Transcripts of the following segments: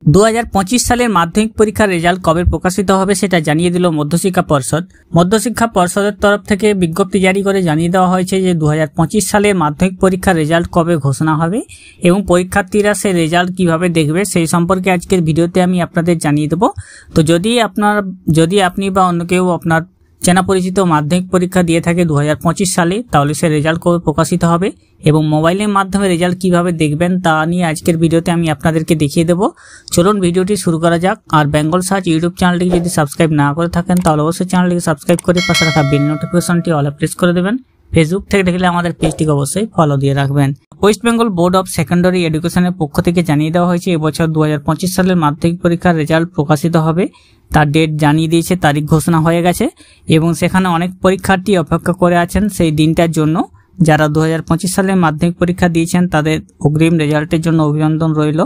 2025 সালের মাধ্যমিক পরীক্ষার রেজাল্ট কবে প্রকাশিত হবে সেটা জানিয়ে দিল মধ্যশিক্ষা পর্ষদ। মধ্যশিক্ষা পর্ষদের তরফ থেকে বিজ্ঞপ্তি জারি করে জানিয়ে দেওয়া হয়েছে যে 2025 সালে মাধ্যমিক পরীক্ষার রেজাল্ট কবে ঘোষণা হবে এবং পরীক্ষার্থীরা সেই রেজাল্ট কিভাবে দেখবে সেই সম্পর্কে আজকের ভিডিওতে আমি আপনাদের জানিয়ে দেব। তো যদি আপনি বা অন্য কেউ আপনার চেনা পরিচিত মাধ্যমিক পরীক্ষা দিয়ে থাকে 2025 সালে, তাহলে সে রেজাল্ট কবে প্রকাশিত হবে এবং মোবাইলের মাধ্যমে রেজাল্ট কিভাবে দেখবেন তা নিয়ে আজকের ভিডিওতে আমি আপনাদেরকে দেখিয়ে দেব। চলুন ভিডিওটি শুরু করা যাক। আর বেঙ্গল সার্চ ইউটিউব চ্যানেলটিকে যদি সাবস্ক্রাইব না করে থাকেন তাহলে অবশ্যই চ্যানেলটিকে সাবস্ক্রাইব করে পাশে রাখা বেল নোটিফিকেশনটি অলে প্রেস করে দেবেন। ফেসবুক থেকে দেখলে আমাদের পেজটিকে অবশ্যই ফলো দিয়ে রাখবেন। West Bengal board of secondary এডুকেশনের পক্ষ থেকে জানিয়ে দেওয়া হয়েছে এবছর 2025 সালের মাধ্যমিক পরীক্ষার রেজাল্ট প্রকাশিত হবে। তার ডেট জানিয়ে দিয়েছে, তারিখ ঘোষণা হয়ে গেছে এবং সেখানে অনেক পরীক্ষার্থী অপেক্ষা করে আছেন সেই দিনটার জন্য। যারা 2025 সালে মাধ্যমিক পরীক্ষা দিয়েছেন তাদের অগ্রিম রেজাল্টের জন্য অভিনন্দন রইল।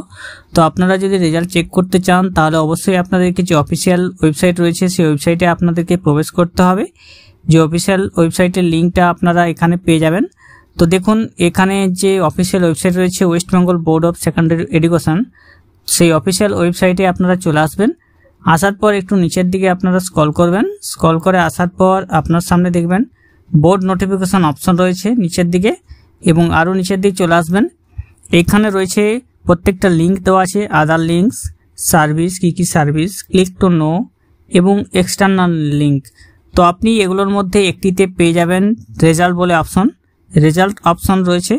তো আপনারা যদি রেজাল্ট চেক করতে চান তাহলে অবশ্যই আপনাদেরকে যে অফিসিয়াল ওয়েবসাইট রয়েছে সেই ওয়েবসাইটে আপনাদেরকে প্রবেশ করতে হবে। যে অফিসিয়াল ওয়েবসাইটের লিঙ্কটা আপনারা এখানে পেয়ে যাবেন। তো দেখুন, এখানে যে অফিসিয়াল ওয়েবসাইট রয়েছে West Bengal board of secondary education, সেই অফিসিয়াল ওয়েবসাইটে আপনারা চলে আসবেন। আসার পর একটু নিচের দিকে আপনারা স্ক্রল করবেন। স্ক্রল করে আসার পর আপনার সামনে দেখবেন বোর্ড নোটিফিকেশন অপশন রয়েছে নিচের দিকে এবং আরও নিচের দিকে চলে আসবেন। এখানে রয়েছে প্রত্যেকটা লিঙ্ক দেওয়া আছে, আদার লিঙ্কস, সার্ভিস, কী সার্ভিস, ক্লিক টু নো এবং এক্সটার্নাল লিঙ্ক। তো আপনি এগুলোর মধ্যে একটিতে পেয়ে যাবেন রেজাল্ট বলে অপশন, রেজাল্ট অপশন রয়েছে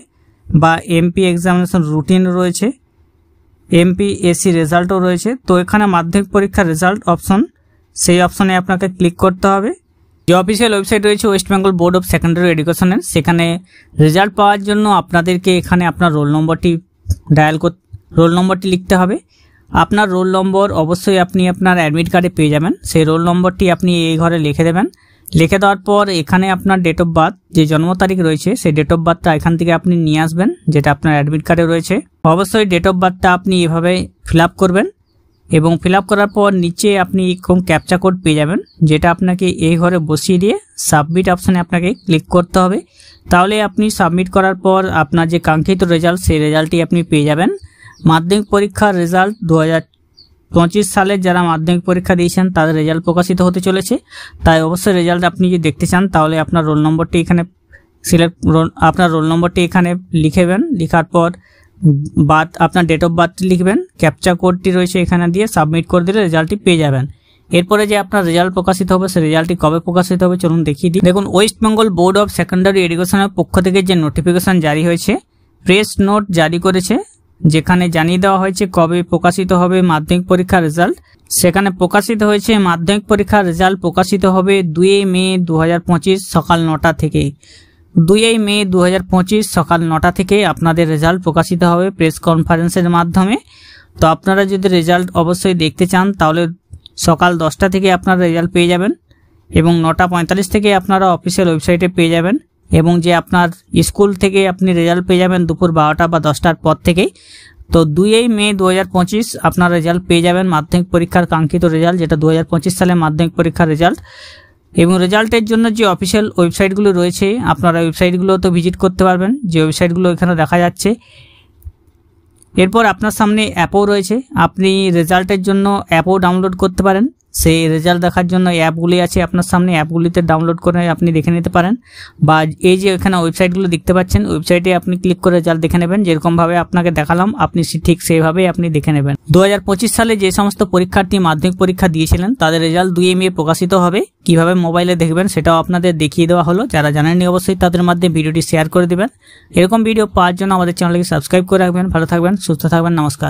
বা এমপি এক্সামিনেশন রুটিন রয়েছে, এমপিএসসি রেজাল্টও রয়েছে। তো এখানে মাধ্যমিক পরীক্ষার রেজাল্ট অপশন, সেই অপশনে আপনাকে ক্লিক করতে হবে। যে অফিসিয়াল ওয়েবসাইট রয়েছে West Bengal board of secondary এডুকেশনের, সেখানে রেজাল্ট পাওয়ার জন্য আপনাদেরকে এখানে আপনার রোল নম্বরটি লিখতে হবে। আপনার রোল নম্বর অবশ্যই আপনি আপনার অ্যাডমিট কার্ডে পেয়ে যাবেন। সেই রোল নম্বরটি আপনি এই ঘরে লিখে দেবেন। লিখে দেওয়ার পর এখানে আপনার ডেট অফ বার্থ, যে জন্ম তারিখ রয়েছে সেই ডেট অফ বার্থটা এখান থেকে আপনি নিয়ে আসবেন, যেটা আপনার অ্যাডমিট কার্ডে রয়েছে। অবশ্যই ডেট অফ বার্থটা আপনি এভাবে ফিল আপ করবেন এবং ফিল আপ করার পর নিচে আপনি ক্যাপচা কোড পেয়ে যাবেন, যেটা আপনাকে এই ঘরে বসিয়ে দিয়ে সাবমিট অপশানে আপনাকে ক্লিক করতে হবে। তাহলে আপনি সাবমিট করার পর আপনার যে কাঙ্ক্ষিত রেজাল্ট সেই রেজাল্টটি আপনি পেয়ে যাবেন। মাধ্যমিক পরীক্ষার রেজাল্ট 2025 সালের যারা মাধ্যমিক পরীক্ষা দিয়েছেন তাদের রেজাল্ট প্রকাশিত হতে চলেছে। তাই অবশ্যই রেজাল্ট আপনি যদি দেখতে চান তাহলে আপনার রোল নম্বরটি এখানে লিখেবেন। লেখার পর আপনার ডেট অফ বার্থ লিখবেন, ক্যাপচা কোডটি রয়েছে এখানে দিয়ে সাবমিট করে দিলে রেজাল্টটি পেয়ে যাবেন। এরপরে যে আপনার রেজাল্ট প্রকাশিত হবে সেই রেজাল্টটি কবে প্রকাশিত হবে চলুন দেখিয়ে দিই। দেখুন, West Bengal board of secondary এডুকেশনের পক্ষ থেকে যে নোটিফিকেশন জারি হয়েছে, প্রেস নোট জারি করেছে, যেখানে জানিয়ে দেওয়া হয়েছে কবে প্রকাশিত হবে মাধ্যমিক পরীক্ষার রেজাল্ট। সেখানে প্রকাশিত হয়েছে মাধ্যমিক পরীক্ষার রেজাল্ট প্রকাশিত হবে 2 মে 2025 সকাল 9টা থেকে। 2 মে 2025 সকাল 9টা থেকে আপনাদের রেজাল্ট প্রকাশিত হবে প্রেস কনফারেন্সের মাধ্যমে। তো আপনারা যদি রেজাল্ট অবশ্যই দেখতে চান তাহলে সকাল 10টা থেকে আপনারা রেজাল্ট পেয়ে যাবেন এবং 9:45 থেকে আপনারা অফিসিয়াল ওয়েবসাইটে পেয়ে যাবেন এবং যে আপনার স্কুল থেকে আপনি রেজাল্ট পেয়ে যাবেন দুপুর 12টা বা 10টার পর থেকেই। তো 2 মে 2025 আপনার রেজাল্ট পেয়ে যাবেন মাধ্যমিক পরীক্ষার কাঙ্ক্ষিত রেজাল্ট, যেটা 2025 সালে মাধ্যমিক পরীক্ষার রেজাল্ট। এবং রেজাল্টের জন্য যে অফিসিয়াল ওয়েবসাইটগুলো রয়েছে আপনারা ওয়েবসাইটগুলো তো ভিজিট করতে পারবেন, যে ওয়েবসাইটগুলো এখানে দেখা যাচ্ছে। এরপর আপনার সামনে অ্যাপও রয়েছে, আপনি রেজাল্টের জন্য অ্যাপও ডাউনলোড করতে পারেন। সেই রেজাল্ট দেখার জন্য অ্যাপগুলি আছে আপনার সামনে, অ্যাপগুলিতে ডাউনলোড করে আপনি দেখে নিতে পারেন। বা এই যে এখানে ওয়েবসাইটগুলো দেখতে পাচ্ছেন, ওয়েবসাইটে আপনি ক্লিক করে রেজাল্ট দেখে নেবেন। যেরকমভাবে আপনাকে দেখালাম আপনি ঠিক সেইভাবেই আপনি দেখে নেবেন। 2025 সালে যে সমস্ত পরীক্ষার্থী মাধ্যমিক পরীক্ষা দিয়েছিলেন তাদের রেজাল্ট 2 মে প্রকাশিত হবে। কিভাবে মোবাইলে দেখবেন সেটাও আপনাদের দেখিয়ে দেওয়া হলো। যারা জানেননি অবশ্যই তাদের মাধ্যমে ভিডিওটি শেয়ার করে দেবেন। এরকম ভিডিও পাওয়ার জন্য আমাদের চ্যানেলকে সাবস্ক্রাইব করে রাখবেন। ভালো থাকবেন, সুস্থ থাকবেন, নমস্কার।